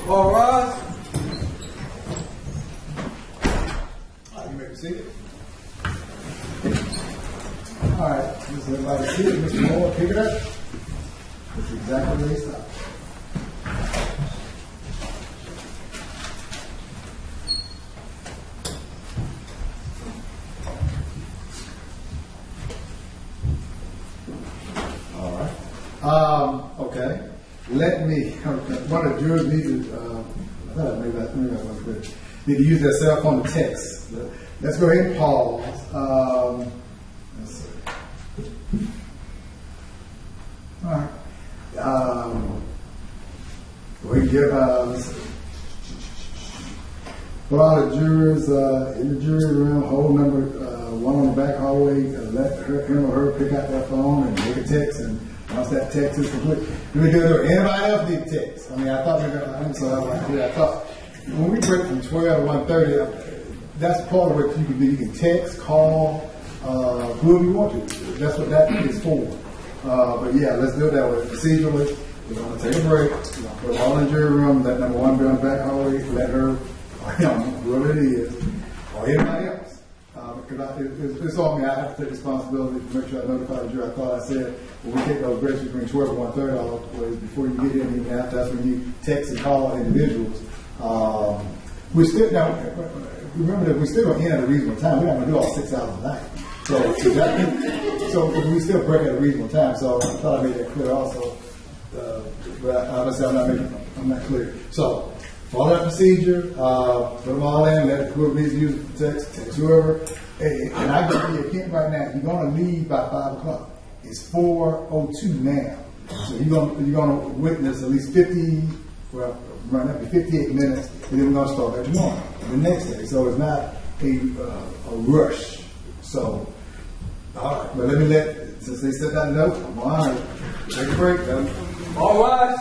All rise. All right, you may be seated. All right, this is everybody seated. Mr. Moore, pick it up. That's exactly where he stopped. Okay. Let me. One of the jurors need to. I thought maybe I was good. Need to use their cell phone to text. Let's go ahead and pause. Let's see. All right. We give. For all the jurors in the jury room, hold number one on the back hallway. Let him or her pick out their phone and make a text and. Once that text is complete, do we do it? Anybody else need text? I mean, I thought we were going to, so I was like, yeah, I thought when we break from 12 to 1:30, that's part of what you can do. You can text, call, whoever you want to. That's what that is for. But yeah, let's do it that way. Procedurally, we're going to take a break. We're going to put it all in the jury room. Let number one be on the back hallway. Let her, or him, whoever it is, or anybody else. Because it's on me. I have to take responsibility to make sure I notify the jury. I thought I said when we take those breaks between 12 and 1:30 always before you get in, even after, that's when you text and call individuals. We still now remember that we're still going to end at a reasonable time. We're not going to do all 6 hours a night. So we still break at a reasonable time. So I thought I made that clear also. But obviously I'm not clear. So follow that procedure. Put them all in. Let whoever needs to use it for text whoever. And I give you a hint right now. You're going to leave by 5 o'clock. It's 4:02 now. So you're going to witness at least 58 minutes, and then we're going to start back tomorrow, the next day. So it's not a rush. So, all right. But since they said that note, I'm all right. Take a break, though. All rise.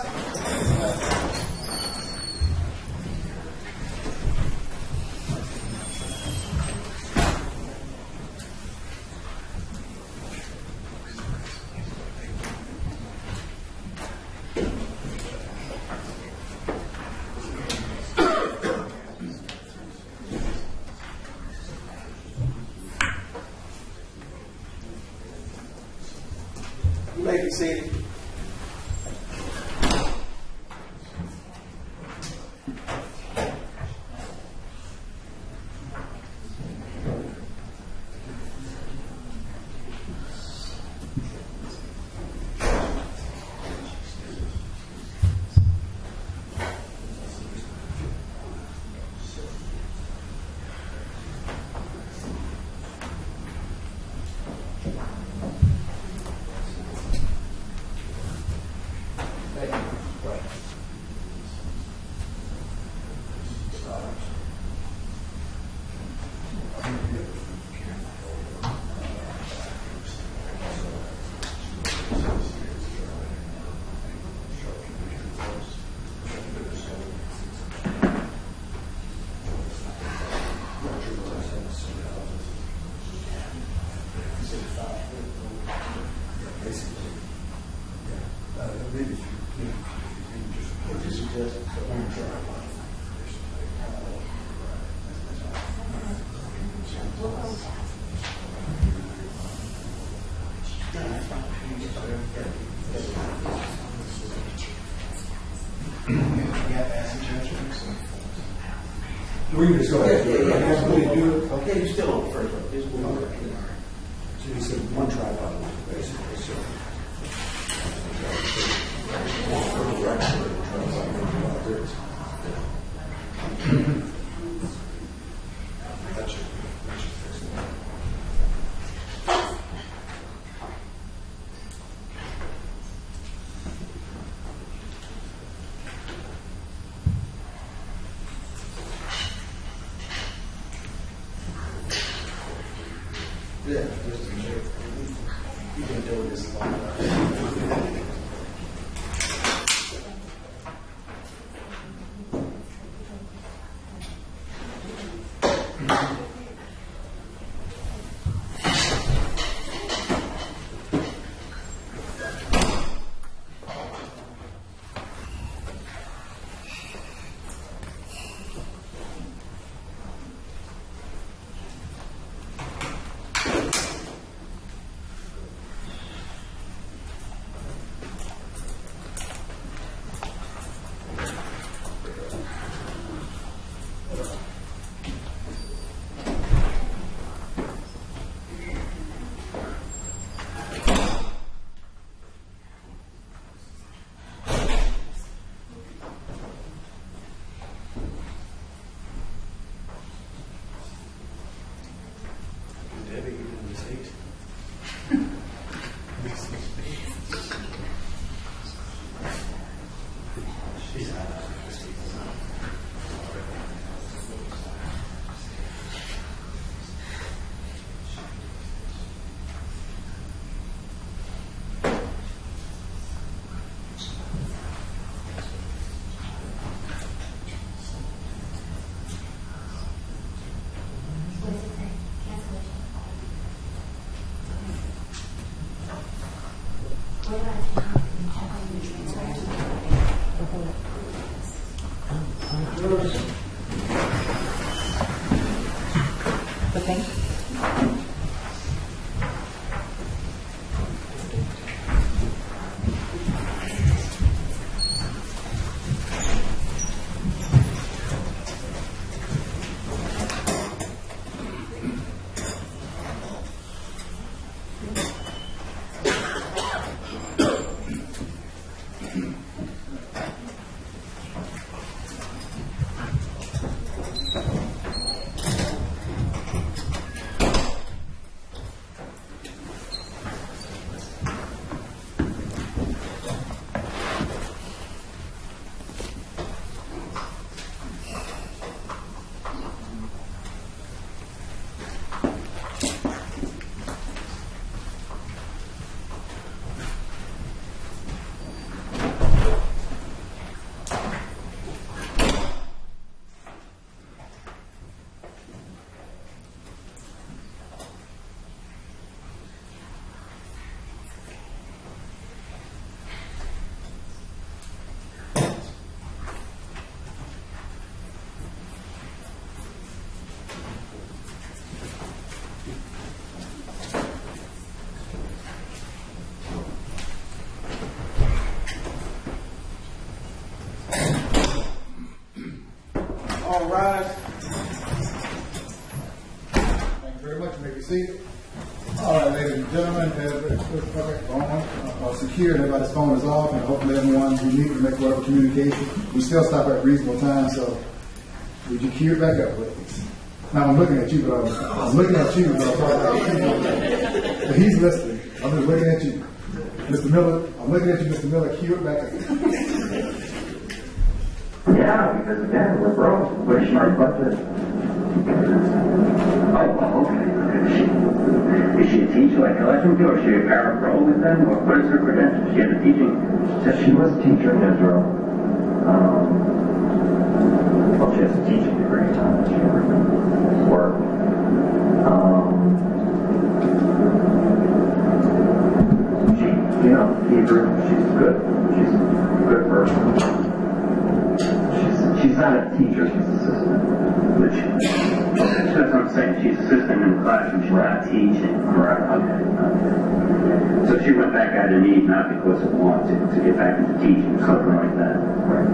You may be seated. We can just go ahead. Okay, you're still on the first one. Just move on. So you said one tripod, basically. So. Yeah, just you've been doing this a long time. Okay. All rise. Thank you very much. You may be seated. All right, ladies and gentlemen, secure. Everybody's phone is off, and hopefully everyone who needs to make whatever communication. We still stop at reasonable time, so would you cue it back up, please? Now I'm looking at you, but I'm looking at you, but he's listening. I'm just looking at you, Mr. Miller. I'm looking at you, Mr. Miller. Cue it back up. Yeah, because again, we're broke. We're short budget. Oh, well, okay. Is she a teacher like Electric, or is she a parole with them? Or what is her credentials? She had a teaching. She was a teacher in Israel. Well, she has a teaching degree. She never worked. Hebrew. She's good. She's a good person. She's not a teacher, she's an assistant. Which, that's what I'm saying. She's assistant in the classroom, she's not teaching. Correct. Okay. So she went back out of need, not because of want, to get back into teaching or something like that. Right.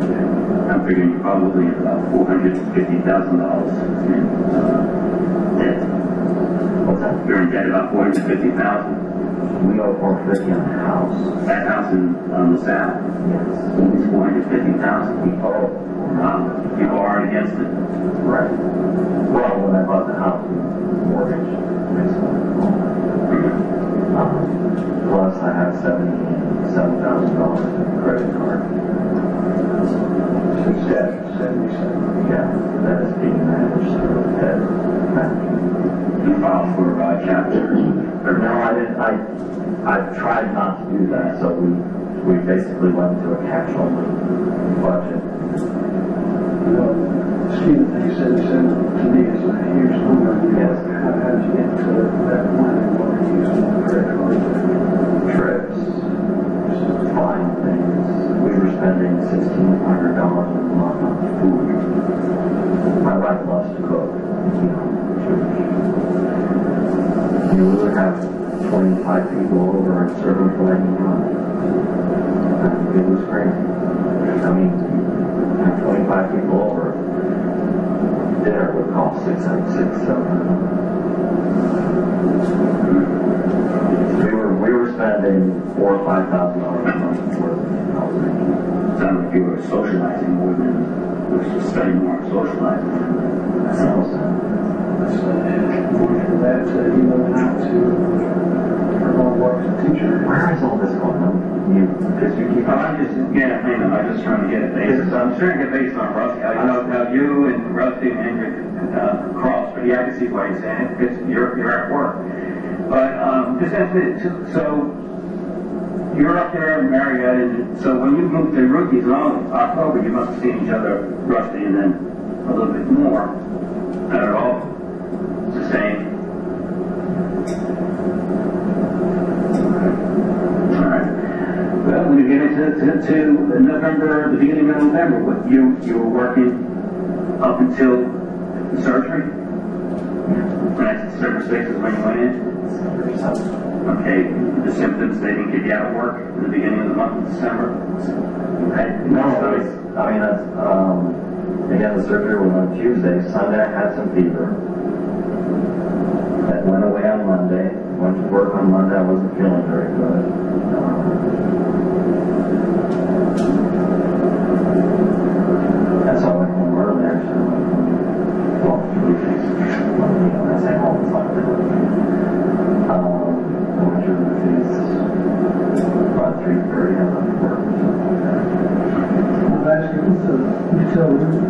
Okay. I'm figuring you're probably about $450,000 in debt. What's that? You're in debt about $450,000. We owe $450,000 on the house. That house on the south? Yes. It's $450,000. We owe. You borrowed against it? Right. Well, when I bought the house, we mortgaged plus I had $77,000 in a credit card. So debt, 77. Yeah, that is being managed through debt management. You filed for chapter? No, I didn't. I tried not to do that, so we basically went to a cash-only budget. Steve, you said to me it's a huge number. Yes. How did you get to that point? What are you using on the credit card? Trips, just flying things. We were spending $1,600 a month on food. My wife loves to cook. We would have 25 people over and serve them for any money. It was crazy. I mean, 25 people over, dinner would cost $600. We were spending $4,000 or $5,000 a month more than I was making. Sounded like you were socializing more than we were spending more on socializing. That's all. For that, you know how to work as a teacher. Where is all this going on? Because you keep. I'm just trying to get it based. I'm trying to get based on Rusty. I know how you and Rusty and Hendrick cross, but yeah, I can see why you're saying it because you're at work. But just ask me. So you're up there in Marietta, and so when you moved to Rookies in October, you must have seen each other, Rusty, and then a little bit more. Not at all. It's the same. All right. Well, when you get into November, the beginning of November, what you were working up until the surgery? Right, December 6th is when you went in? Okay, the symptoms, they didn't get you out of work in the beginning of the month of December? Okay. No, I mean, that's, again, the surgery was on Tuesday. Sunday I had some fever. That went away on Monday. Went to work on Monday. I wasn't feeling very good. That's why I went home early, actually. Well, 3 days. Well, you know, I say home, it's not really. I went to the fees about 3:30. I left work or something like that. You tell Ruth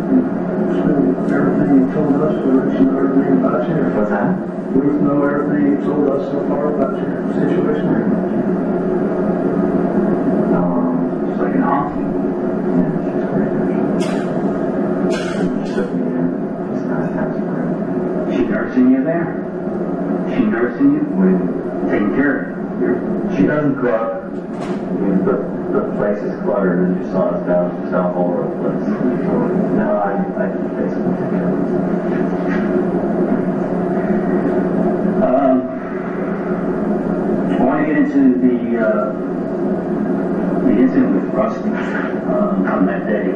everything you told us, or Ruth know everything about you? What's that? Ruth know everything you told us so far about your situation? It's like an aunt. Yeah, she's great, actually. She took me in. She's not a tax for She nursing you there? She nursing you? Taking care of you? She doesn't cook. I mean, the place is cluttered, as you saw us down all over the place. So, no, I basically take care of it. I want to get into the incident with Rusty on that day,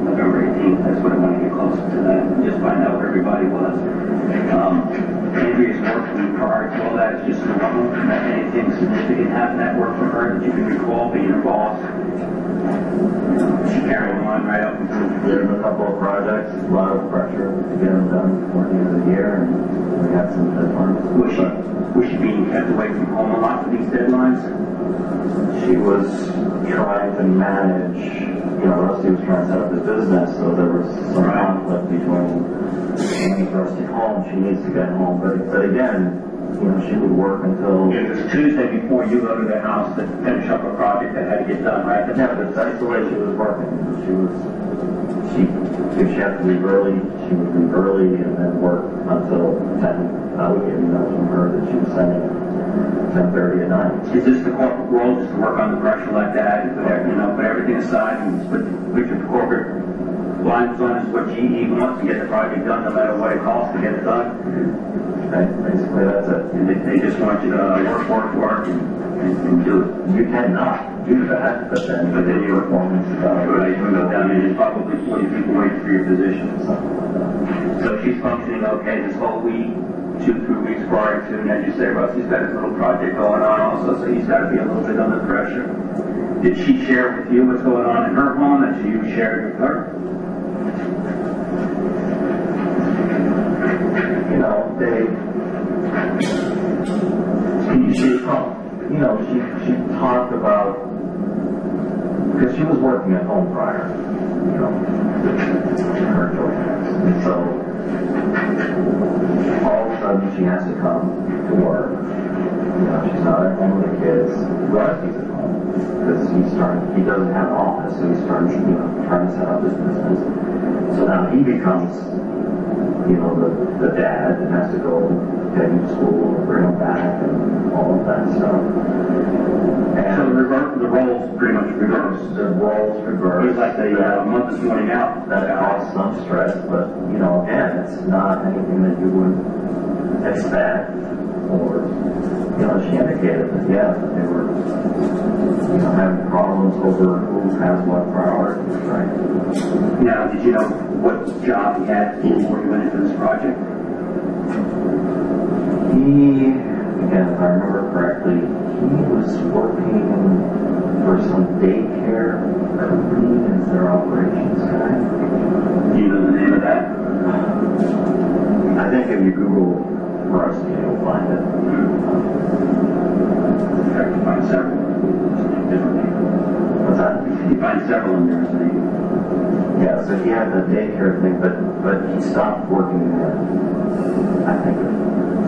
November 18th. That's what I want to get closer to that and just find out where everybody was. Andrea's work prior to all that is just normal. Not anything significant happened at work for her that you can recall being her boss. She carried on right up until There's a couple of projects, a lot of pressure to get them done before the end of the year, and we had some deadlines. Was she being kept away from home a lot for these deadlines? She was trying to manage, you know, Rusty was trying to set up his business, so there was some conflict between when he's Rusty home, she needs to get home, but again, you know, she would work until... It was Tuesday before you go to the house to finish up a project that had to get done, right? Yeah, but that's the way she was working. If she had to leave early, she would leave early and then work until 10. I would get emails from her that she was sending at 10:30 at night. Is this the corporate role, just to work under pressure like that, and put everything aside and put your corporate blinders on is what GE wants to get the project done, no matter what it costs to get it done? Right? Basically, that's it. And they just want you to work and do it. You cannot do that, but then your performance... Right, you go down and there's probably 40 people waiting for your position. So she's functioning okay this whole week, 2-3 weeks prior to, and as you say, Rusty's got his little project going on also, so he's got to be a little bit under pressure. Did she share with you what's going on in her home, and you shared with her? You know, she talked about, because she was working at home prior, you know, her choices. And so, all of a sudden she has to come to work. You know, she's not at home with the kids. Rusty's at home, because he doesn't have an office, so he's starting, trying to set up his business. So now he becomes, the dad that has to go take him to school and bring him back and all of that stuff. And So the roles pretty much reversed. the roles reversed. It's like the month is running out. That caused some stress, but, again, it's not anything that you would expect. Or, she indicated that, that they were, having problems over who has what priorities, right? Now, did you know what job he had before he went into this project? He, again, if I remember correctly, he was working for some daycare company as their operations guy. Do you know the name of that? I think if you Google Rusty, you'll find it. In fact, you find several different people. What's that? You find several in there, so you... Yeah, so he had the daycare thing, but he stopped working there, I think,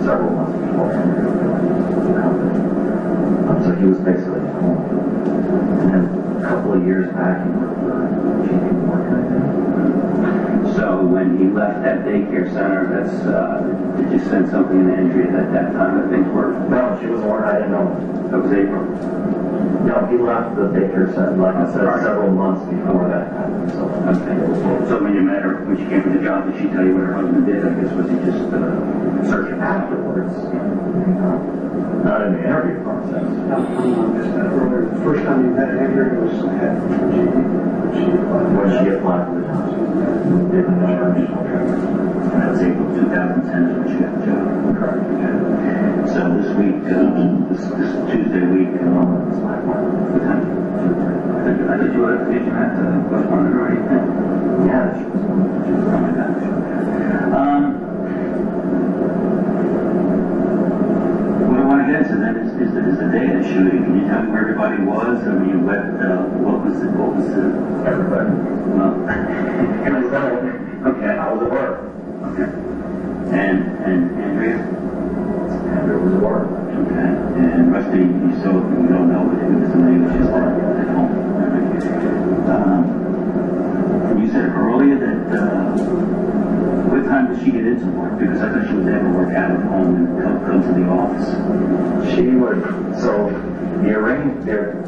several months before Andrew joined the company. So he was basically at home. And then a couple of years back, he worked for GE Morgan, I think. So when he left that daycare center, did you send something in Andrea at that time that things were... No, she was the one I didn't know. That was April. No, he left the daycare center, like I said, several months before that happened, so. Okay. So when you met her, when she came to the job, did she tell you what her husband did? I guess, was he just searching Afterwards, not in the interview process. Just earlier, the first time you met Andrew was When she applied for the job, she didn't know her. That's April 2010 is when she got the job. Correct. So this week, this Tuesday week, what time? I did you have to postpone it or anything? Yeah, she was. Oh my gosh. What I want to get to then is the day of the shooting. Can you tell me where everybody was? I mean, what was the Everybody. well, Okay, I was at work. okay. And Andrea? Andrew was at work. Okay. And Rusty, you don't know, but it was somebody who was just at home. And you said earlier that what time did she get into work? Because I thought she was able to work out of home and come to the office. She would, so the arrangement there,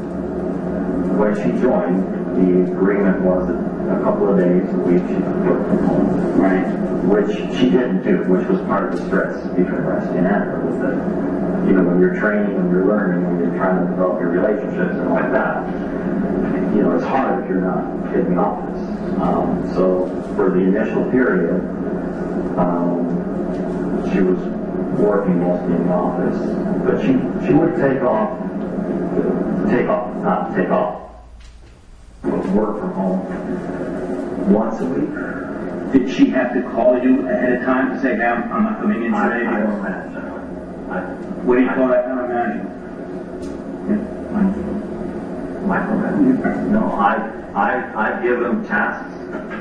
when she joined, the agreement was that a couple of days a week she could work from home. Right. Which she didn't do, which was part of the stress between Rusty and Andrew, was that, you know, when you're training, when you're learning, when you're trying to develop your relationships and like that, you know, it's hard if you're not in the office. So for the initial period, she was working mostly in the office, but she would work from home once a week. Did she have to call you ahead of time to say, hey, I'm not coming in today? I don't manage that. What do you call that kind of management? Micromanagement. No, I give them tasks.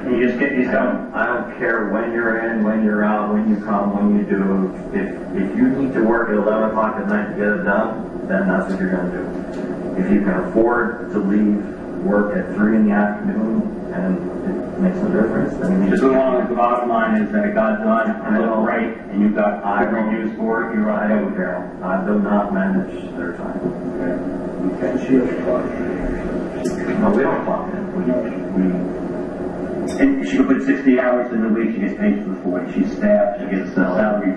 And you just get these done? I don't care when you're in, when you're out, when you come, when you do. If you need to work at 11 o'clock at night to get it done, then that's what you're going to do. If you can afford to leave work at 3 in the afternoon and it makes no difference, then you Just as long as the bottom line is that it got done and looked right and you got good reviews for it, you're I right. don't care. I do not manage their time. Okay. She has a clock. No, we don't clock in. And she could put 60 hours in the week, she gets paid for the 40. She's staffed, she gets a salary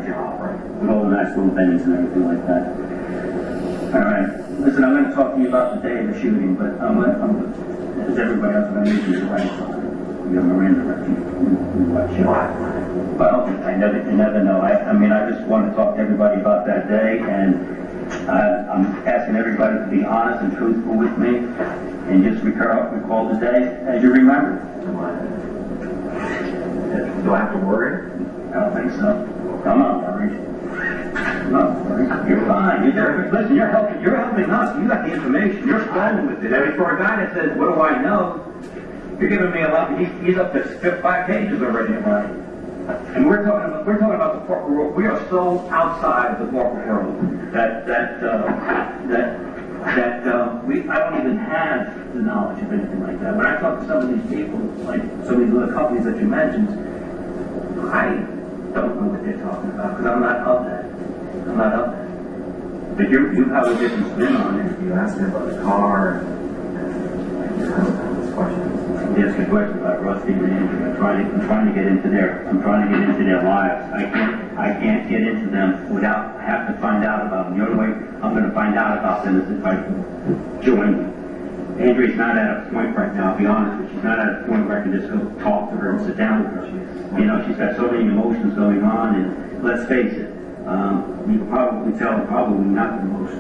job, right? With all the nice little things and everything like that. All right. Listen, I'm going to talk to you about the day of the shooting, but as everybody else, I'm going to use your right side. You're Miranda, right? Well, you never know. I mean, I just want to talk to everybody about that day, and I'm asking everybody to be honest and truthful with me, and just recall the day as you remember. Do I have to worry? I don't think so. Come on, Maurice. No, you're fine. Listen, you're helping us. You got the information. You're flowing with it. I mean, for a guy that says, "What do I know?" You're giving me a lot. He's up to 5 pages already about it. And we're talking about the corporate world. We are so outside the corporate world that I don't even have the knowledge of anything like that. When I talk to some of these people, like some of these other companies that you mentioned, I don't know what they're talking about because I'm not of that. I'm not of that. But you have a different spin on it. You asked me about the car and this question. He asked a question about Rusty and Andrew. I'm trying to get into their lives. I can't get into them without, I have to find out about them. The only way I'm going to find out about them is if I join them. Andrea's not at a point right now, I'll be honest with you. She's not at a point where I can just go talk to her and sit down with her. You know, she's got so many emotions going on, and let's face it, you can probably tell probably not the most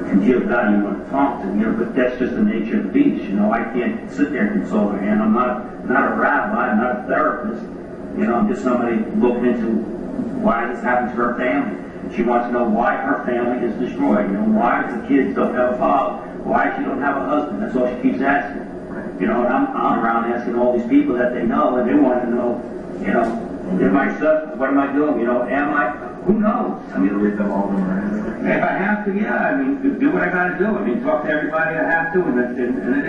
congealed guy you want to talk to, you know, but that's just the nature of the beast, you know. I can't sit there and console her, and I'm not a rabbi, I'm not a therapist, you know, I'm just somebody looking into why this happened to her family. She wants to know why her family is destroyed, you know, why the kids don't have a father, why she don't have a husband, that's all she keeps asking. You know, and I'm around asking all these people that they know, and they want to know, you know, am I stuck? What am I doing? You know, who knows? I mean, read them all over. if I have to, yeah, I mean, do what I got to do. I mean, talk to everybody I have to, and it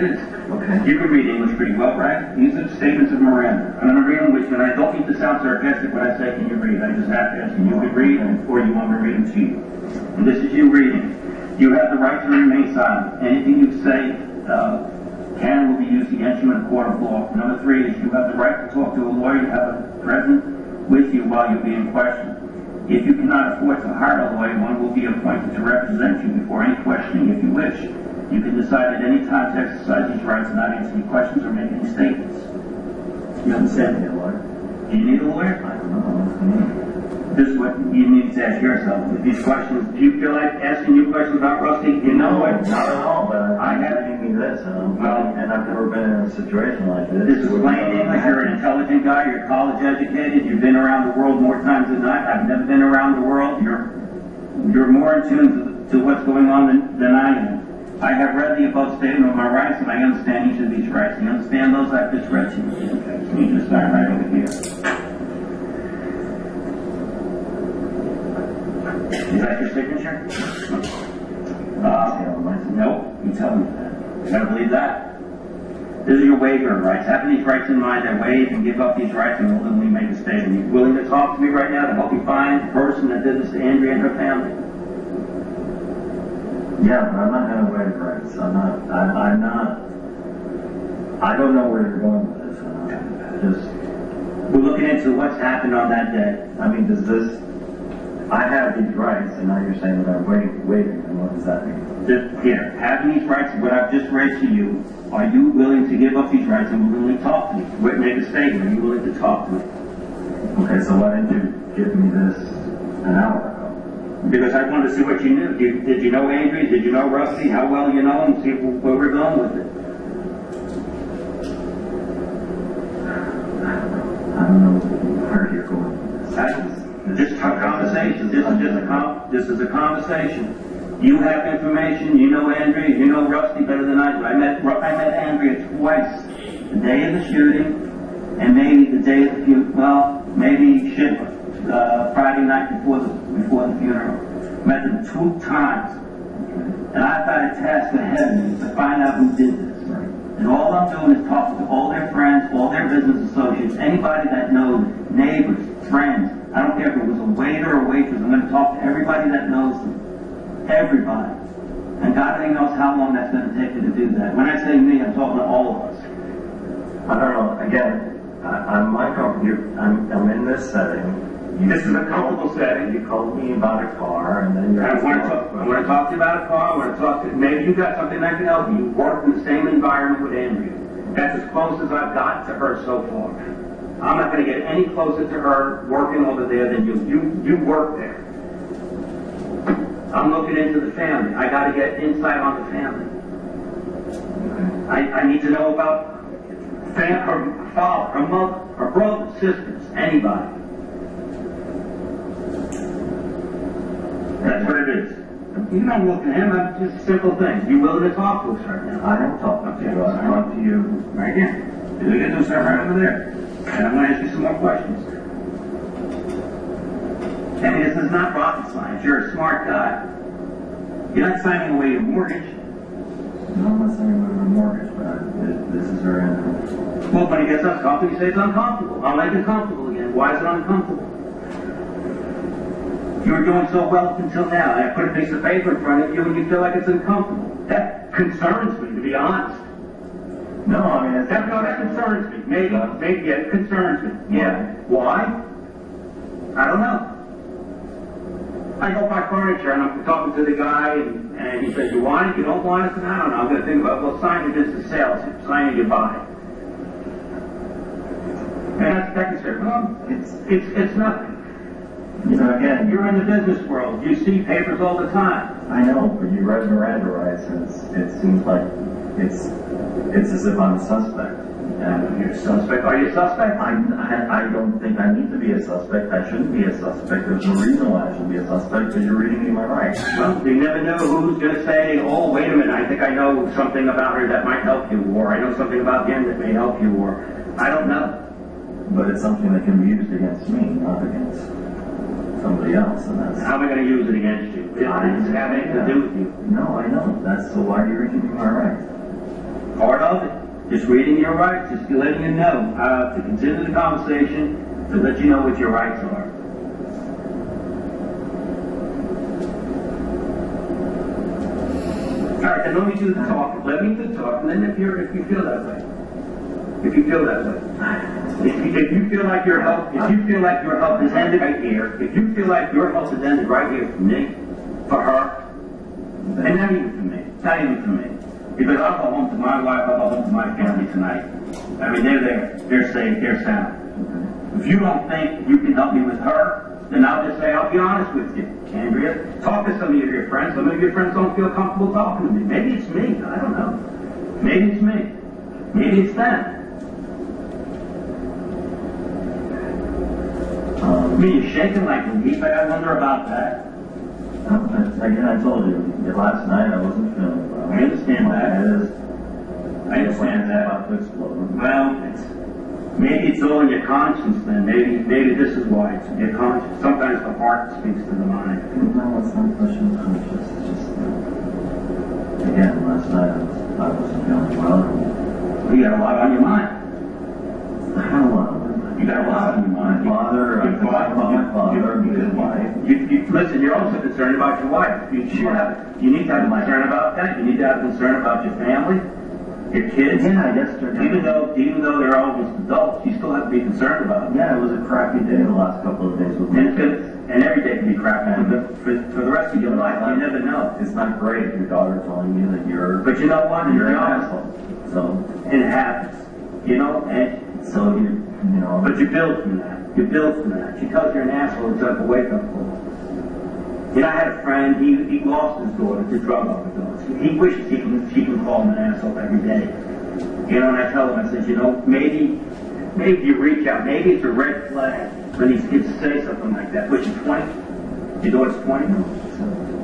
is. Okay. You can read English pretty well, right? These are statements of Miranda. And I'm going to read them with you, and I don't need to sound sarcastic when I say, can you read? I just have to ask you. You can read, or you want me to read them to you. And this is you reading. You have the right to remain silent. Anything you say can and will be used against you in a court of law. Number 3 is you have the right to talk to a lawyer you have present with you while you're being questioned. If you cannot afford to hire a lawyer, one will be appointed to represent you before any questioning if you wish. You can decide at any time to exercise these rights and not answer any questions or make any statements. You haven't said me a lawyer. Do you need a lawyer? I don't know. This is what you need to ask yourself. If these questions, do you feel like asking you questions about Rusty? You know what? Not at all, but I have- asking me this, and I've never been in a situation like this. This is plain English. You're an intelligent guy. You're college educated. You've been around the world more times than I've never been around the world. You're more in tune to what's going on than I am. I have read the above statement of my rights, and I understand each of these rights. You understand those? I've just read to you. Okay, so you just start right over here. Is that your signature? Nope, you tell me that. You gotta believe that. This is your waiver of rights. Having these rights in mind, I waive and give up these rights and willingly make a statement. You willing to talk to me right now to help you find the person that did this to Andrea and her family? Yeah, but I'm not going to waive rights. I don't know where you're going with this. We're looking into what's happened on that day. I mean, I have these rights, and now you're saying that I'm waiving them. What does that mean? Here, having these rights, what I've just read to you, are you willing to give up these rights and willingly talk to me? Make a statement. Are you willing to talk to me? Okay, so why didn't you give me this an hour ago? Because I wanted to see what you knew. Did you know Andrea? Did you know Rusty? How well you know him? See where we're going with it. I don't know where you're going with this. Just a conversation. This is a conversation. You have information. You know Andrea. You know Rusty better than I do. I met Andrea twice. The day of the shooting, and maybe the day of the funeral. Well, maybe Friday night before the funeral. Met them 2 times, and I've got a task ahead of me to find out who did this. And all I'm doing is talking to all their friends, all their business associates, anybody that knows, neighbors, friends. I don't care if it was a waiter or waitress. I'm going to talk to everybody that knows them. Everybody. And God only knows how long that's going to take you to do that. When I say me, I'm talking to all of us. I don't know. Again, I'm in this setting. This is a comfortable setting. You called me about a car, and then I want to talk to you about a car. I want to talk to maybe you got something I can help you. You work in the same environment with Andrea. That's as close as I've got to her so far. I'm not going to get any closer to her working over there than you. You work there. I'm looking into the family. I got to get insight on the family. I need to know about her father, her mother, her brothers, sisters, anybody. That's what it is. You're not looking at him. I'm just simple things. You willing to talk to us right now? I don't talk to you. I talk to you right here. You're going to do something right over there. And I'm going to ask you some more questions. And this is not rocket science. You're a smart guy. You're not signing away your mortgage. No, I'm not signing away my mortgage, but this is very uncomfortable. Well, when he gets uncomfortable, you say it's uncomfortable. I'll make it comfortable again. Why is it uncomfortable? You were doing so well up until now, and I put a piece of paper in front of you, and you feel like it's uncomfortable. That concerns me, to be honest. No, I mean, that concerns me. Maybe it concerns me. Yeah. Why? I don't know. I go buy furniture, and I'm talking to the guy, and he says, "You want it? You don't want it?" And I don't know. I'm going to think about, well, sign it as a sale. Sign it, you buy it. And that's concern. Well, it's nothing. You know, again, you're in the business world. You see papers all the time. I know, but you read Miranda rights, and it seems like it's as if I'm a suspect. And you're a suspect. Are you a suspect? I don't think I need to be a suspect. I shouldn't be a suspect. There's a reason why I should be a suspect, because you're reading me my rights. Well, you never know who's going to say, "Oh, wait a minute, I think I know something about her that might help you," or "I know something about him that may help you," or I don't know. But it's something that can be used against me, not against somebody else, and that's... How am I going to use it against you? It doesn't have anything to do with you. No, I know. That's so why you're reading me my rights. Part of it. Just reading your rights, just letting you know to continue the conversation, to let you know what your rights are. and let me do the talking. Let me do the talking. And then if you feel that way, if you feel like your help is ended right here, if you feel like your help is ended right here for me, for her, and not even for me, because I'll go home to my wife, I'll go home to my family tonight. I mean, they're there, they're safe, they're sound. If you don't think you can help me with her, then I'll just say, I'll be honest with you, Andrea. Talk to some of your friends. Some of your friends don't feel comfortable talking to me. Maybe it's me. I don't know. Maybe it's me. Maybe it's them. I mean, you're shaking like a leaf. I wonder about that. Again, I told you, last night I wasn't feeling well. I understand that. I understand that. About to explode. Well, maybe it's all in your conscience then. Maybe this is why it's in your conscience. Sometimes the heart speaks to the mind. No, it's not pushing conscious. It's just, again, last night I wasn't feeling well. You got a lot on your mind. I had a lot. You got a lot on your mind. My father, I talked about my father, his wife. Listen, you're also concerned about your wife. You need to have concern about that. You need to have concern about your family, your kids. Yeah, I guess even though they're almost adults, you still have to be concerned about them. Yeah, it was a crappy day the last couple of days with me. And every day can be crappy. For the rest of your life, you never know. It's not great. Your daughter telling you that you're. But you know what? You're an asshole. So. And it happens. You know, and so you know. But you build from that. You build from that. She tells you're an asshole. It's like a wake-up call. You know, I had a friend. He lost his daughter to drug overdose. He wishes she can call him an asshole every day. You know, and I tell him, I said, you know, maybe you reach out. Maybe it's a red flag when these kids say something like that. Which is 20. Your daughter's 20.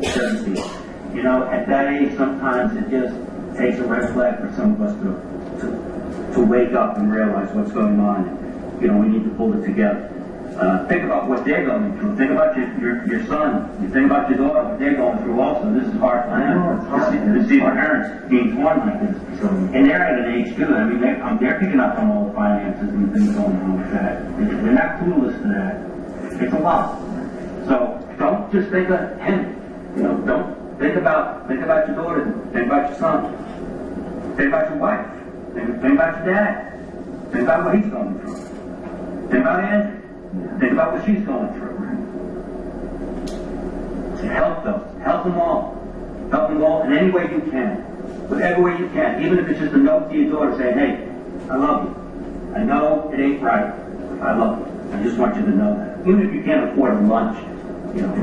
17. You know, at that age, sometimes it just takes a red flag for some of us to wake up and realize what's going on. You know, we need to pull it together. Think about what they're going through. Think about your son. You think about your daughter, what they're going through also. This is hard for them. To see their parents being torn like this. And they're at an age too. I mean, they're picking up on all the finances and things going on with that. They're not clueless to that. It's a lot. So don't just think of him. You know, don't think about your daughter. Think about your son. Think about your wife. Think about your dad. Think about what he's going through. Think about Andrew. Think about what she's going through. So help them. Help them all. Help them all in any way you can. Whatever way you can. Even if it's just a note to your daughter saying, hey, I love you. I know it ain't right. I love you. I just want you to know that. Even if you can't afford a lunch, you know,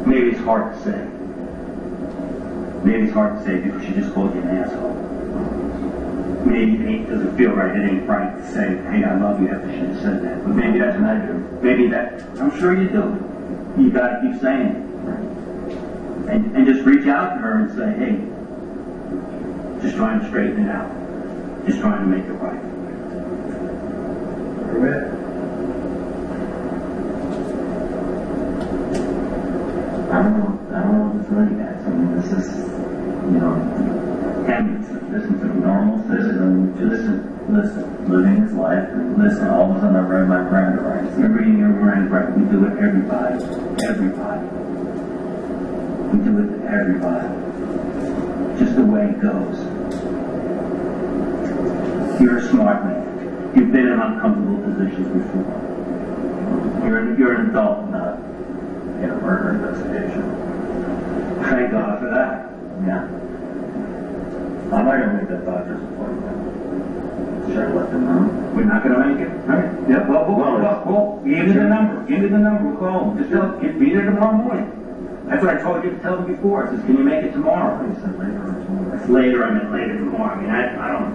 maybe it's hard to say. Maybe it's hard to say because she just called you an asshole. Maybe it doesn't feel right. It ain't right to say, hey, I love you after she just said that. But maybe that's what I do. Maybe that, I'm sure you do. You gotta keep saying it. And just reach out to her and say, hey, just trying to straighten it out. Just trying to make it right. I don't know what to tell you guys. I mean, this is, you know, listen to normal citizen, listen, living his life, listen, all of a sudden I read my Miranda rights. You're reading your Miranda rights. We do it everybody. We do it to everybody. Just the way it goes. You're a smart man. You've been in uncomfortable positions before. You're an adult, not In a murder investigation. Thank God for that. Yeah. I'm not going to make that doctor's appointment. Should I let them know? We're not going to make it. All right. Yeah. Well. Give me the number. We'll call them. Just be there tomorrow morning. That's what I told you to tell them before. I said, can you make it tomorrow? You said later or tomorrow. It's later. I meant later tomorrow. I mean, I don't.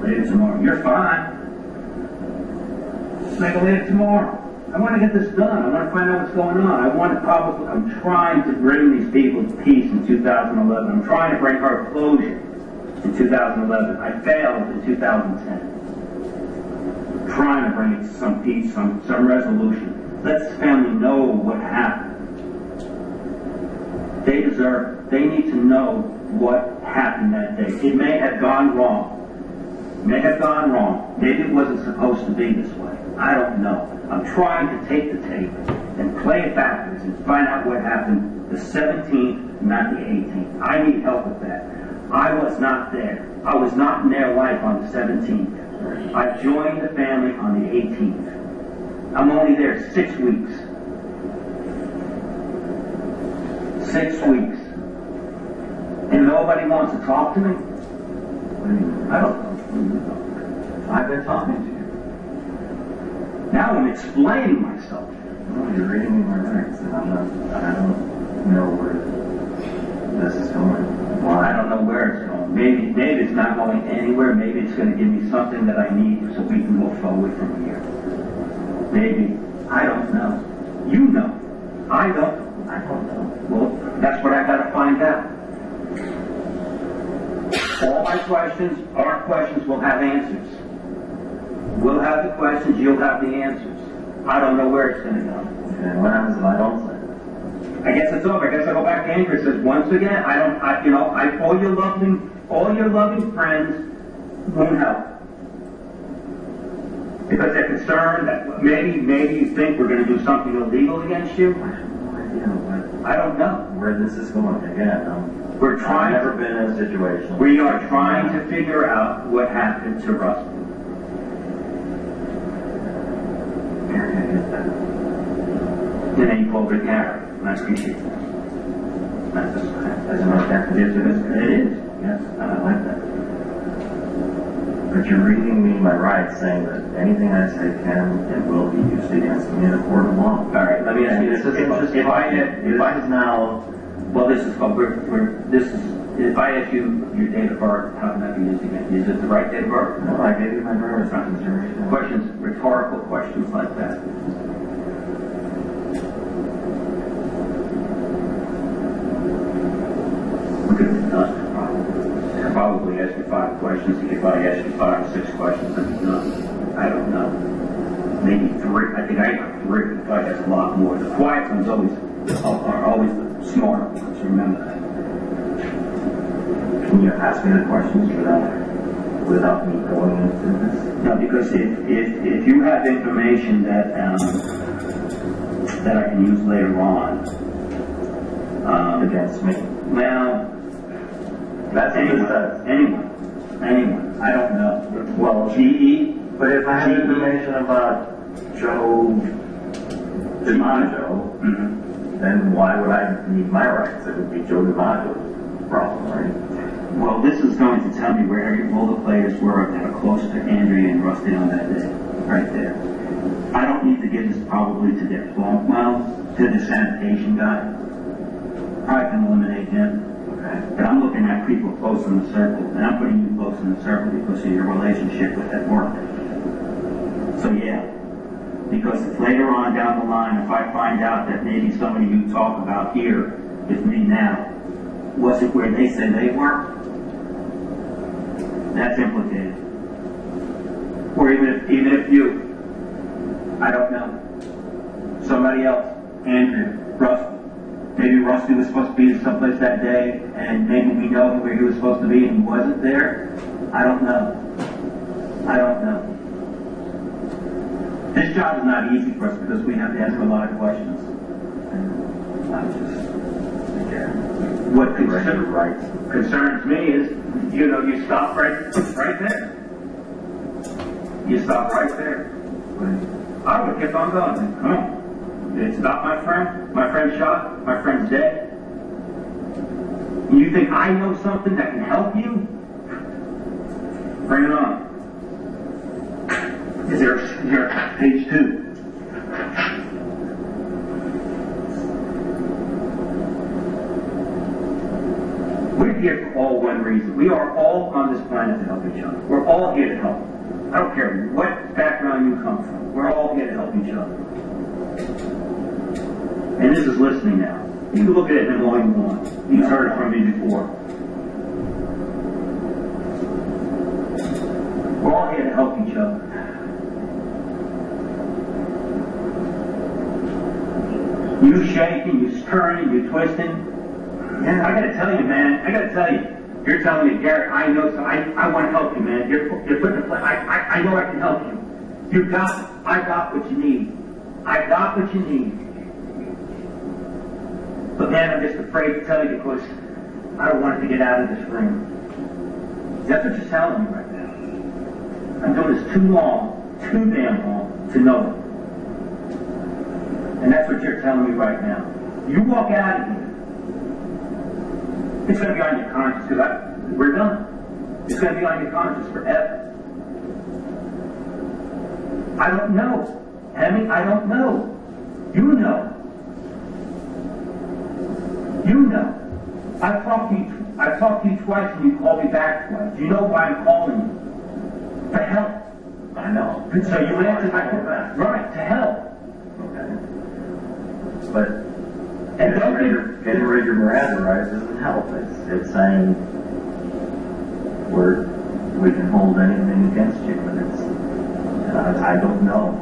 Later tomorrow. You're fine. Just make it later tomorrow. I want to get this done. I want to find out what's going on. I'm trying to bring these people to peace in 2011. I'm trying to bring her closure in 2011. I failed in 2010. Trying to bring it to some peace, some resolution. Let this family know what happened. They need to know what happened that day. It may have gone wrong. Maybe it wasn't supposed to be this way. I don't know. I'm trying to take the tape and play it backwards and find out what happened the 17th not the 18th. I need help with that. I was not there. I was not in their life on the 17th. I joined the family on the 18th. I'm only there 6 weeks. 6 weeks. And nobody wants to talk to me? I don't know. I've been talking to you. Now I'm explaining myself. Well, you're reading me my rights, and I don't know where this is going. Well, I don't know where it's going. Maybe it's not going anywhere. Maybe it's going to give me something that I need so we can go forward from here. Maybe. I don't know. You know. I don't know. Well, that's what I got to find out. All my questions, our questions, will have answers. We'll have the questions, you'll have the answers. I don't know where it's going to go. And what happens if I don't say it? I guess it's over. I guess I go back to Andrew and says, once again, all your loving friends won't help. Because they're concerned that maybe you think we're going to do something illegal against you. I have no idea I don't know. where this is going. Again, We're trying. I've never been in a situation. We are trying to figure out what happened to Rusty. Gary, I get that. And then you called it Gary, and I appreciate that. That's just As a matter of fact, it is. It is. Yes, I like that. But you're reading me my rights, saying that anything I say can and will be used against me in a court of law. All right, let me ask you this. If I ask you your date of birth, how can that be used against you? Is it the right date of birth? No, I gave you my driver's license. Questions, rhetorical questions like that. We could have done it probably ask you 5 questions. If I ask you 5 or 6 questions, then none. I don't know. Maybe 3. I think I got 3. If I ask a lot more. The quiet ones are always the smarter ones. Remember that. Can you ask me the questions without me going into this? No, because if you have information that I can use later on Against me? well, That's anyone. I don't know. Well, GE. but if I have information about Joe DiMaggio, then why would I need my rights? It would be Joe DiMaggio's problem, right? Well, this is going to tell me where all the players were that are close to Andrea and Rusty on that day, right there. I don't need to give this probably to their to the sanitation guy. I can eliminate him. Okay. But I'm looking at people close in the circle, and I'm putting you close in the circle because of your relationship with that worker. So yeah, because if later on down the line, if I find out that maybe somebody you talk about here with me now wasn't where they said they were, that's implicated. Or even if you, I don't know, somebody else, Andrew, Rusty. Maybe Rusty was supposed to be someplace that day, and maybe we know where he was supposed to be and he wasn't there. I don't know. This job is not easy for us because we have to answer a lot of questions. What concerns me is, you stop right there. You stop right there. I would have kept on going. Come on. It's not my friend. My friend's shot. My friend's dead. You think I know something that can help you? Bring it on. Is there page 2? We're here for all one reason. We are all on this planet to help each other. We're all here to help. I don't care what background you come from. We're all here to help each other. And this is listening now. You can look at it in all you want. You've heard it from me before. We're all here to help each other. You shaking, you stirring, you twisting. Yeah, I gotta tell you, man. You're telling me, Gary, I know, so I want to help you, man. You're putting a plan. I know I can help you. You got it. I got what you need. I got what you need. But man, I'm just afraid to tell you because I don't want it to get out of this room. That's what you're telling me right now. I'm doing this too long, too damn long, to know it. And that's what you're telling me right now. You walk out of here, it's going to be on your conscience because we're done. It's going to be on your conscience forever. I don't know. Hemy, I don't know. You know. You know. I've talked to you twice and you called me back twice. You know why I'm calling you. To help. I know. So you answered my question. Right, to help. Okay. But And don't getting rid of your Miranda rights doesn't help. It's saying we can hold anything against you, but it's I don't know.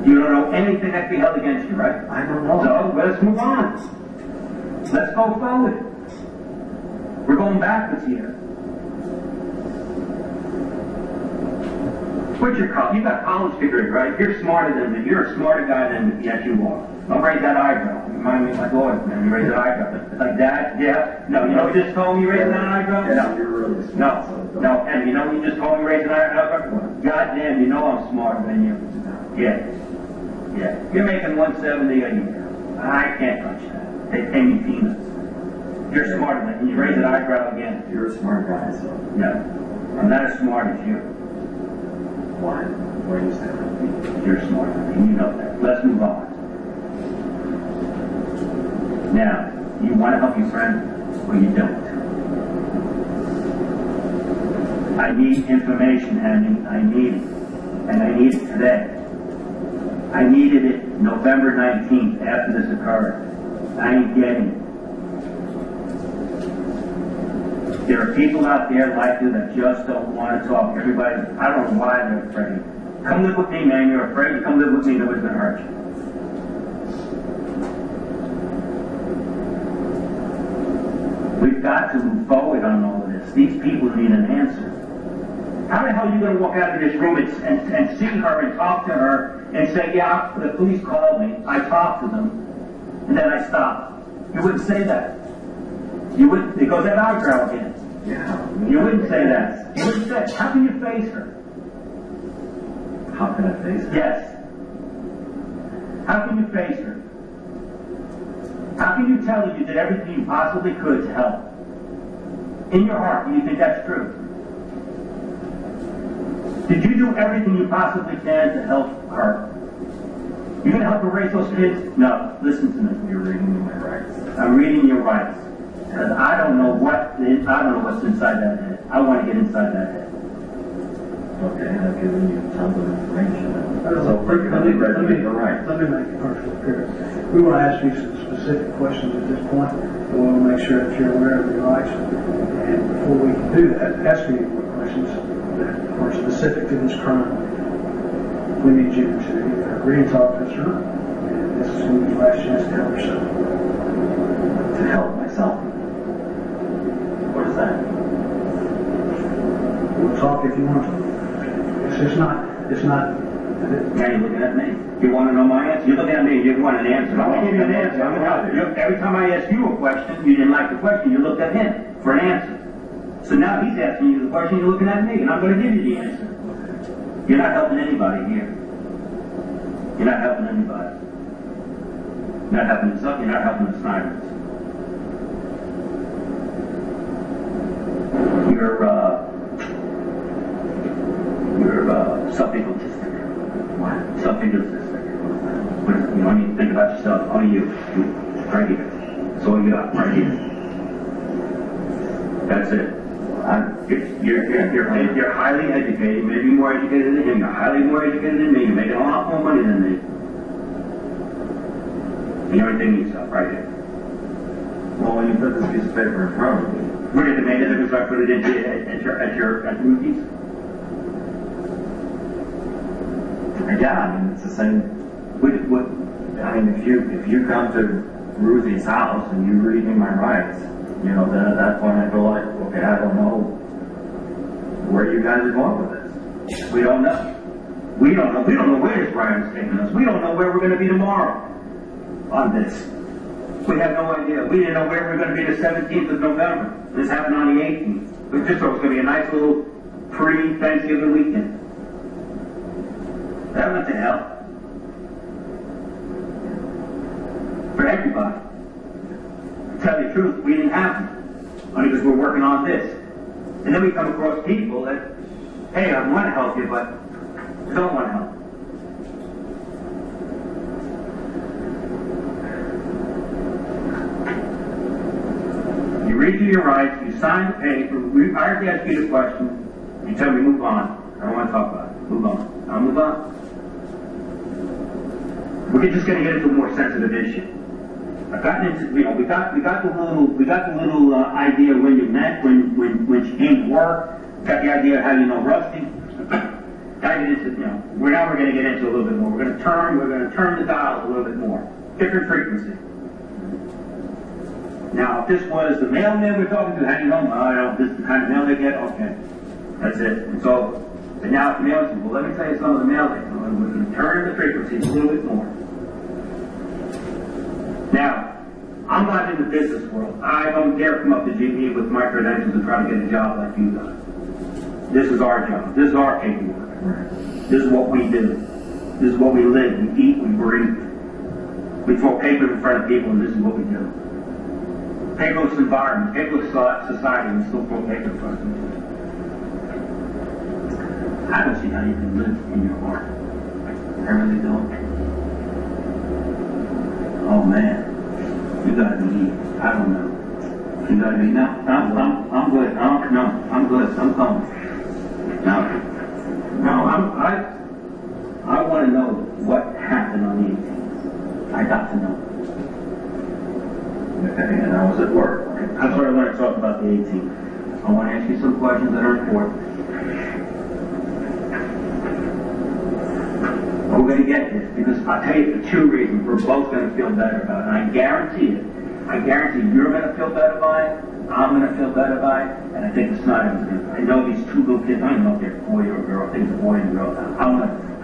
You don't know anything that can be held against you, right? I don't know. So let's move on. Let's go forward. We're going backwards here. What's your college? You got a college degree, right? You're smarter than me. You're a smarter guy than yes, you are. Don't raise that eyebrow. You remind me of my daughter, man. You raise that eyebrow. Like that? Yeah. No, you know what you just told me raising that eyebrow? Yeah, you're really smart. No, and you know what you just told me raising that eyebrow? God damn, you know I'm smarter than you. Yeah. Yeah. You're making 170 a year. I can't touch that. They pay me peanuts. You're smarter than me. You raise that eyebrow again. You're a smart guy, so No. I'm not as smart as you. why? Why do you say that? You're smarter than me. You know that. Let's move on. Now, you want to help your friend, or you don't? I need information, Hemy. I need it. And I need it today. I needed it November 19th after this occurred. I ain't getting it. There are people out there like you that just don't want to talk. Everybody, I don't know why they're afraid. Come live with me, man. You're afraid. Come live with me. Nobody's going to hurt you. We've got to move forward on all of this. These people need an answer. How the hell are you going to walk out of this room and see her and talk to her and say, yeah, the police called me, I talked to them, and then I stopped? You wouldn't say that. You wouldn't, it goes that eyebrow again. Yeah. You wouldn't say that. You wouldn't say, how can you face her? How can I face it? Yes. How can you face her? How can you tell her you did everything you possibly could to help? In your heart, do you think that's true? Did you do everything you possibly can to help her? You going to help her raise those kids? No. Listen to me. You're reading my rights. I'm reading your rights. Because I don't know what's inside that head. I want to get inside that head. Okay, I've given you tons of information. Let me make it perfectly clear. We want to ask you some specific questions at this point. We want to make sure that you're aware of your rights. And before we can do that, ask you more questions that are specific to this crime. We need you to either agree to talk to us or not. And this is going to be your last chance to help yourself. To help myself. What is that? We'll talk if you want to. It's not. Now you're looking at me. You want to know my answer? You're looking at me. You want an answer. I'm going to give you an answer. Every time I ask you a question, you didn't like the question. You looked at him for an answer. So now he's asking you the question. You're looking at me, and I'm going to give you the answer. You're not helping anybody here. You're not helping anybody. You're not helping yourself. You're not helping the Sniders. You're something autistic. What? Something autistic. You don't need to think about yourself. Only you. Right here. That's all you got. Right here. That's it. You're highly educated. Maybe more educated than him. You're highly more educated than me. You're making a lot more money than me. And you're thinking yourself right here. Well, when you put this piece of paper in front of me, We're going to make it because I put it into at Ruthie's. yeah, I mean, it's the same. I mean, if you come to Ruthie's house and you read me my rights, you know, then at that point I go like, okay, I don't know where you guys are going with this. We don't know. We don't know. We don't know where this Brian's taking us. We don't know where we're going to be tomorrow on this. We had no idea. We didn't know where we were going to be the 17th of November. This happened on the 18th. We just thought it was going to be a nice little pre-Thanksgiving weekend. That went to hell. For everybody. To tell you the truth, we didn't have them. Only because we're working on this. And then we come across people that, hey, I want to help you, but I don't want to help. You read through your rights, you sign the paper, I already asked you the question, you tell me move on. I don't want to talk about it. Move on. I'll move on. We're just going to get into a more sensitive issue. I've gotten into, we got the little idea when you met, when she came to work. Got the idea of how you know Rusty. Got into, we're going to get into a little bit more. We're going to turn the dials a little bit more. Different frequency. Now, if this was the mailman we're talking to, how do you know him? I don't. This is the kind of mail they get. Okay, that's it. It's over. And now, if the mailman, well, let me tell you some of the mail they get. We can turn the frequency a little bit more. Now, I'm not in the business world. I don't dare come up to GP with my credentials and try to get a job like you guys. This is our job. This is our paperwork. This is what we do. This is what we live. We eat. We breathe. We throw paper in front of people, and this is what we do. Paperless environment, paperless society, and still throw paper in front of people. I don't see how you can live in your heart. I really don't. Oh man, you gotta be, I don't know. You gotta be, no, I'm good. No, I'm good. I'm coming. I want to know what happened on the 18th. I got to know. Okay, and I was at work. That's what I want to talk about the 18th. I want to ask you some questions that are important. We're going to get this because I'll tell you for two reasons. We're both going to feel better about it. And I guarantee you're going to feel better by it. I'm going to feel better by it. And I think the Sneiderman's going to. I know these two little kids. I don't know if they're a boy or a girl. I think it's a boy and a girl.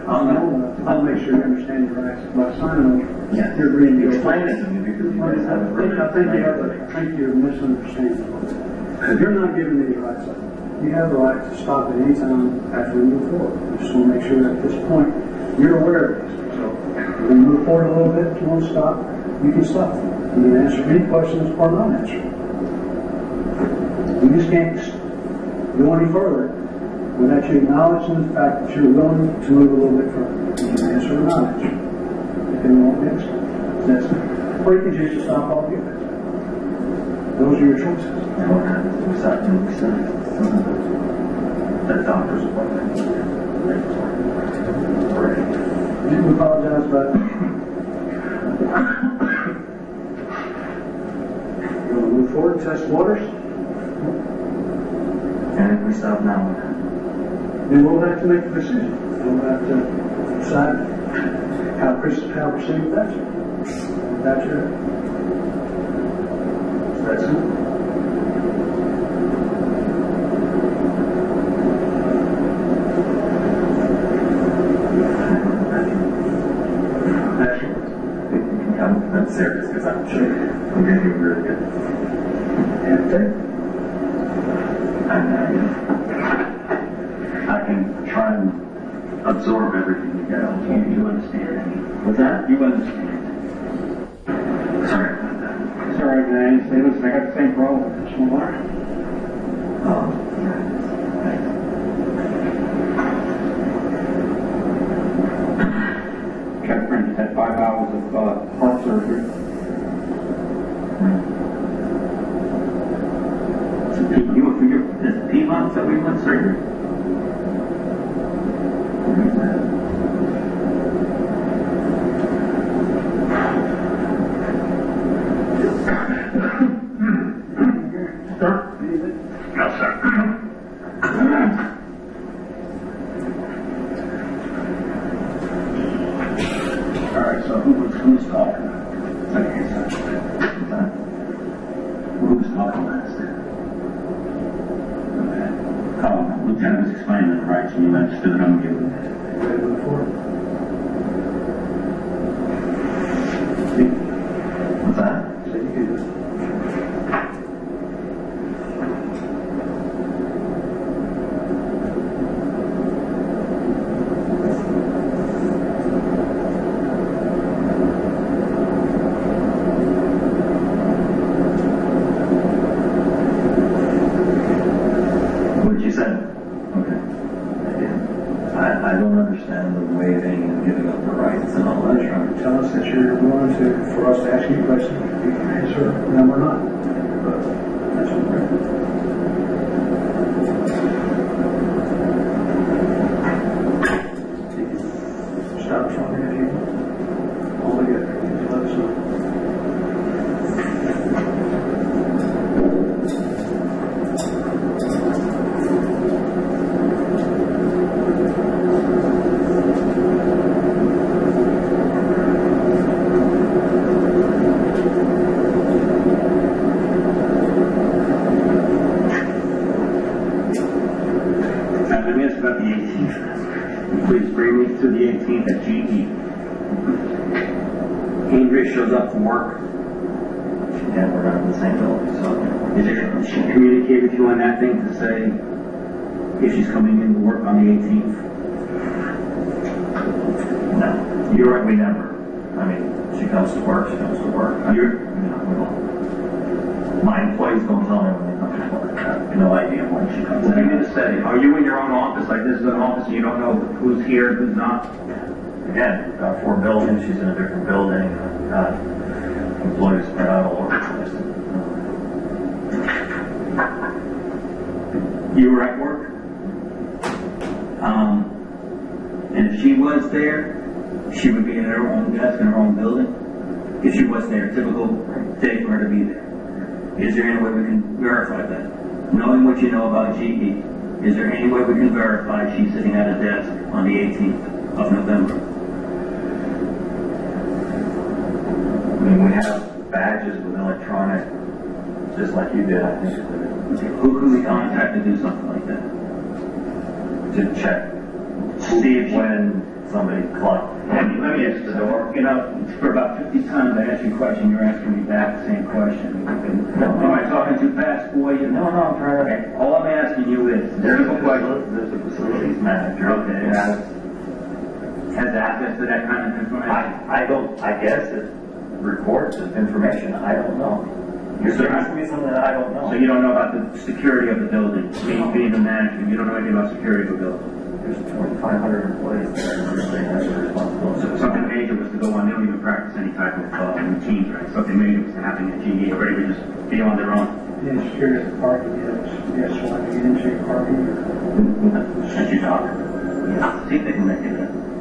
I'll make sure you understand your rights. By signing, Yeah. you're agreeing to Explain it to me because you guys haven't really I think you're misunderstanding. You're not giving me the rights. You have the right to stop at any time after we move forward. I just want to make sure that at this point you're aware of this. So if we move forward a little bit, if you want to stop, you can stop. You can answer any questions or not answer. We just can't go any further without you acknowledging the fact that you're willing to move a little bit further. You can answer or not answer. If you won't answer. Or you can just stop altogether. Those are your choices. And what happens if we start doing that doctor's appointment? We apologize, but you want to move forward, test waters? And if we stop now, what happens? Then we'll have to make a decision. We'll have to decide how to proceed with that. That's it. That's it. I'm serious because I'm sure I'm going to do really good. And I can try and absorb everything you get. You understand? With that? You understand? Sorry about that. Sorry, man. Say, listen, I got the same problem. Just one more. Got friends had 5 hours of heart surgery. You were for your Piedmont that we went surgery? Sir? No, sir. All right, so who's talking? Okay, so Who's talking last? Lieutenant was explaining the rights and you understood them. Ready to move forward? what's that? So Okay. I don't understand the waiving and giving up the rights and all that. You're trying to tell us that you're willing to, for us to ask you questions, you can answer, no, we're not. But that's what we're doing. Stop talking if you want. All together, just let us know. Let me ask about the 18th. Please bring me to the 18th at GE. Andrea shows up from work. Yeah, we're not in the same building, so. Did she communicate with you on that thing to say if she's coming in to work on the 18th? No. You're right, we never. I mean, she comes to work, she comes to work. We don't. My employees don't tell me when they come to work. I have no idea when she comes Give me in. the setting. Are you in your own office? Like this is an office and you don't know who's here and who's not? Again, we've got 4 buildings, she's in a different building, got employees spread out all over the place. You were at work? And if she was there, she would be at her own desk in her own building? If she was there, typical day for her to be there. Is there any way we can verify that? Knowing what you know about GE, is there any way we can verify she's sitting at a desk on the 18th of November? I mean, we have badges with electronic, just like you did, I think. Who can we contact to do something like that? To check. See if when somebody clocked. Let me ask the door. You know, for about 50 times I asked you a question, you're asking me back the same question. Am I talking too fast for you? No, I'm trying to. Okay. All I'm asking you is, there's a question. There's a facilities manager. Okay. Has access to that kind of information? I guess it records the information. I don't know. You're asking me something that I don't know. So you don't know about the security of the building, being the manager, you don't know anything about security of the building? There's 2,500 employees there, and they have the responsibility. So something major was to go on, they don't even practice any type of routines, right? Something major was to happen at GE, everybody would just be on their own. Yeah, security of the parking, yes, so I can get into your parking. That's your job. Yeah. See if they can make it,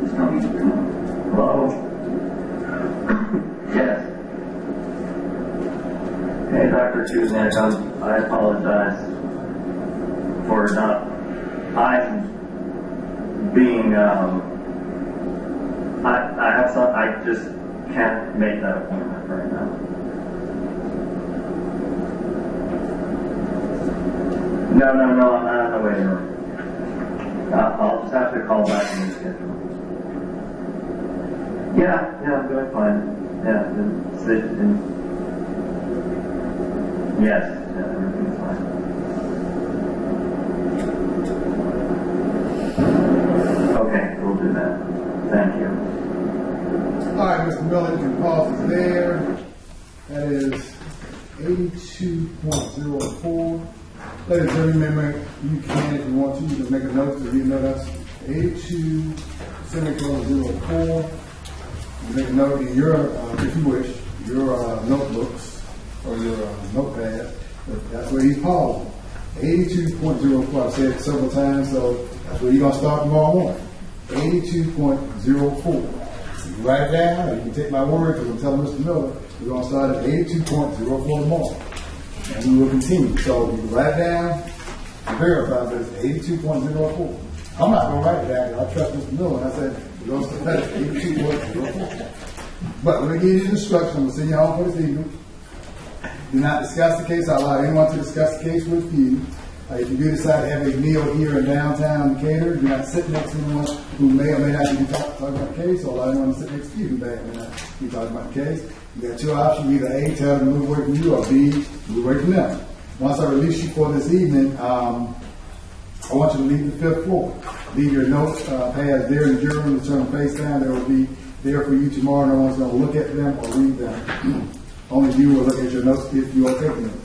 just tell me. Hello? Yes. Hey, Dr. Kuzniak, I apologize for not, being, I have some, I just can't make that appointment right now. No, I'm not in the waiting room. I'll just have to call back and reschedule. Yeah, I'm doing fine. Yes, everything's fine. Okay, we'll do that. Thank you. All right, Mr. Miller, you can pause it there. That is 82.04. Ladies and gentlemen, you can, if you want to, you can make a note to read that's 82 semicolon 04. You make a note in your, if you wish, your notebooks or your notepad. That's where he's pausing. 82.04. I've said it several times, so that's where you're going to start tomorrow morning. 82.04. You can write it down, or you can take my word, because I'm telling Mr. Miller, we're going to start at 82.04 tomorrow. And we will continue. So you can write it down and verify that it's 82.04. I'm not going to write it down, because I trust Mr. Miller, and I said, we're going to start at 82.04. But when we give you the instructions, I'm going to send you home for this evening. Do not discuss the case. I allow anyone to discuss the case with you. If you do decide to have a meal here in downtown Decatur, do not sit next to anyone who may or may not be talking about the case, or allow anyone to sit next to you who may or may not be talking about the case. You got two options: either A, tell them to move away from you, or B, move away from them. Once I release you for this evening, I want you to leave the 5th floor. Leave your notes pads there in the jury room, turn them face down. They will be there for you tomorrow. No one's going to look at them or read them. Only you will look at your notes if you are taking them.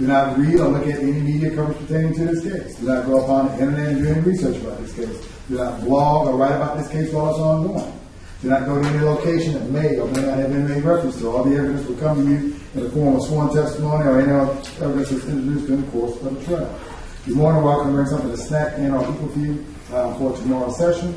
Do not read or look at any media coverage pertaining to this case. Do not go upon the internet and do any research about this case. Do not blog or write about this case while it's ongoing. Do not go to any location that may or may not have been made reference to. All the evidence will come to you in the form of sworn testimony or any other evidence that's introduced in the course of the trial. You're more than welcome to bring something to snack in or eat with you for tomorrow's session.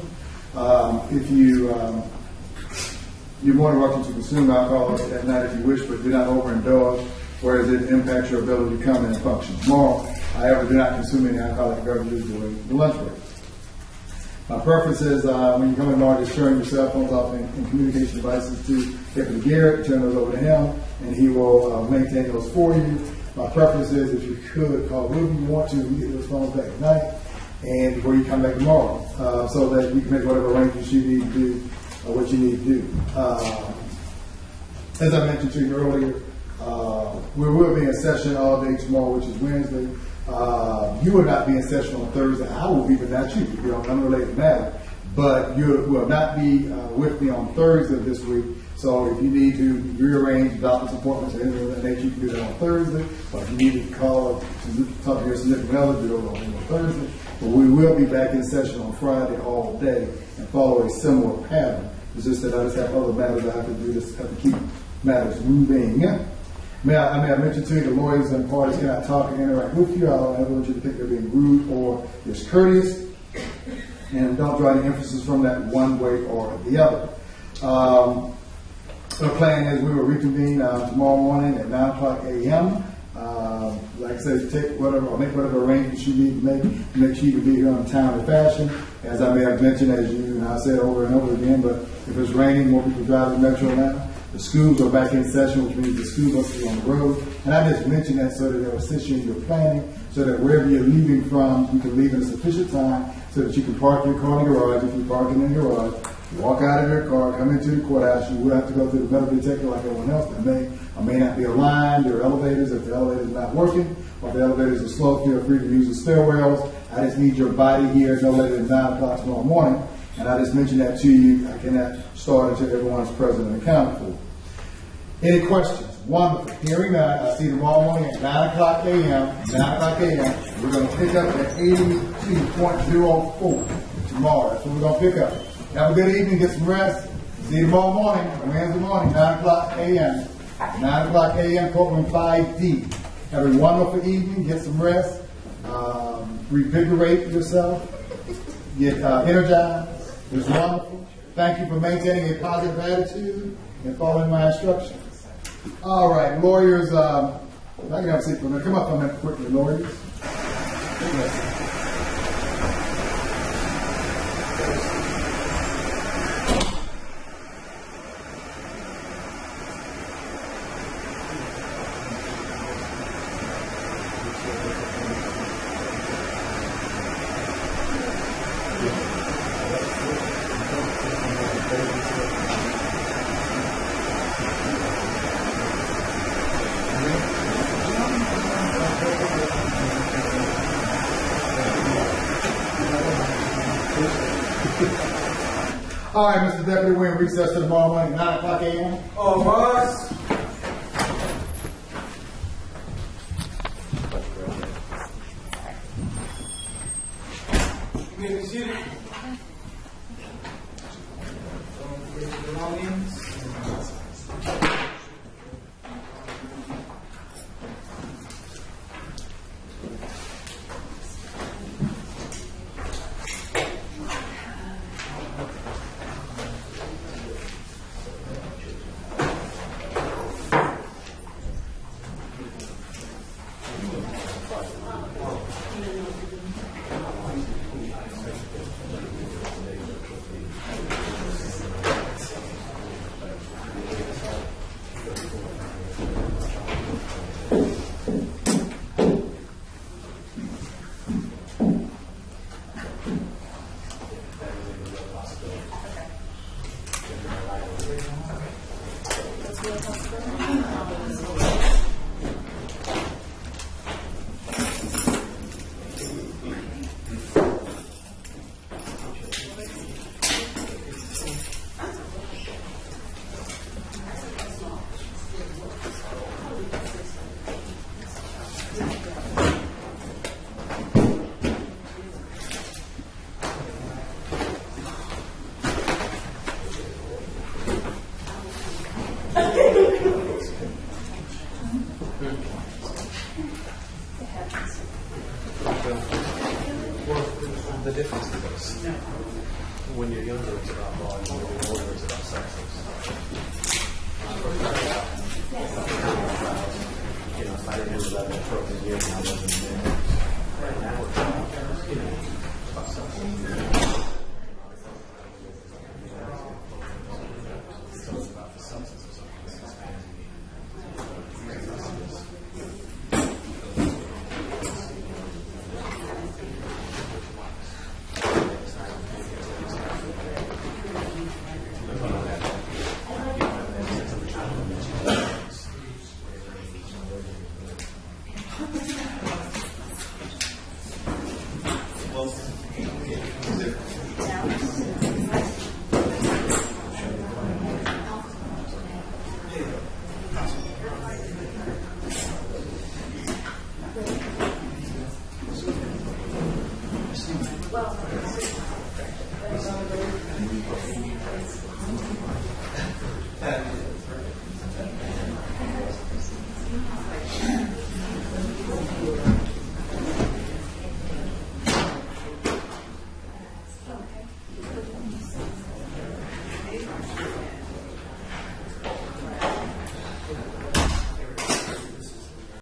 You're more than welcome to consume alcohol at night if you wish, but do not overindulge, whereas it impacts your ability to come in and function. Tomorrow, however, do not consume any alcoholic beverages during the lunch break. My preference is when you come in tomorrow, just turn your cell phones off and communication devices to Deputy Garrett, turn those over to him, and he will maintain those for you. My preference is if you could call whoever you want to, we get those phones back at night, and before you come back tomorrow, so that you can make whatever arrangements you need to do, what you need to do. As I mentioned to you earlier, we will be in session all day tomorrow, which is Wednesday. You will not be in session on Thursday. I will be, but not you. You're on an unrelated matter. But you will not be with me on Thursday this week. So if you need to rearrange doctor's appointments or anything of that nature, you can do that on Thursday. But if you need to call to talk to your significant other, do it on Thursday. But we will be back in session on Friday all day and follow a similar pattern. It's just that I just have other matters I have to do. Just have to keep matters moving. I mentioned to you the lawyers and parties cannot talk and interact with you. I don't want you to think they're being rude or discourteous. And don't draw any emphasis from that one way or the other. The plan is we will reconvene tomorrow morning at 9 o'clock a.m. Like I said, take whatever or make whatever arrangements you need to make sure you can be here on a timely fashion. As I may have mentioned, as you and I said over and over again, but if it's raining, more people drive the metro now. The schools are back in session, which means the school buses are on the road. And I just mentioned that so that they'll assist you in your planning, so that wherever you're leaving from, you can leave in a sufficient time so that you can park your car in the garage. If you're parking in the garage, walk out of your car, come into the courthouse. You will have to go through the metal detector like everyone else. There may or may not be a line. There are elevators. If the elevator is not working or if the elevators are slow, feel free to use the stairwells. I just need your body here no later than 9 o'clock tomorrow morning. And I just mentioned that to you. I cannot start until everyone's present and accounted for. Any questions? Wonderful. Hearing that, I'll see you tomorrow morning at 9 o'clock a.m. 9 o'clock a.m. We're going to pick up at 82.04 tomorrow. That's what we're going to pick up. Have a good evening. Get some rest. See you tomorrow morning, Wednesday morning, 9 o'clock a.m. 9 o'clock a.m. courtroom 5D. Have a wonderful evening. Get some rest. Revigorate yourself. Get energized. It was wonderful. Thank you for maintaining a positive attitude and following my instructions. All right, lawyers, I can have a seat for a minute. Come up for a minute quickly, lawyers. All right, Mr. Deputy, we're in recess till tomorrow morning, 9 o'clock a.m. Oh, boss. You may be seated. When you're younger, it's about volume. When you're older, it's about substance. You know, if I didn't have 11 for a year, I wasn't there. Right now, we're about, you know, about substance. So it's about the substance of something.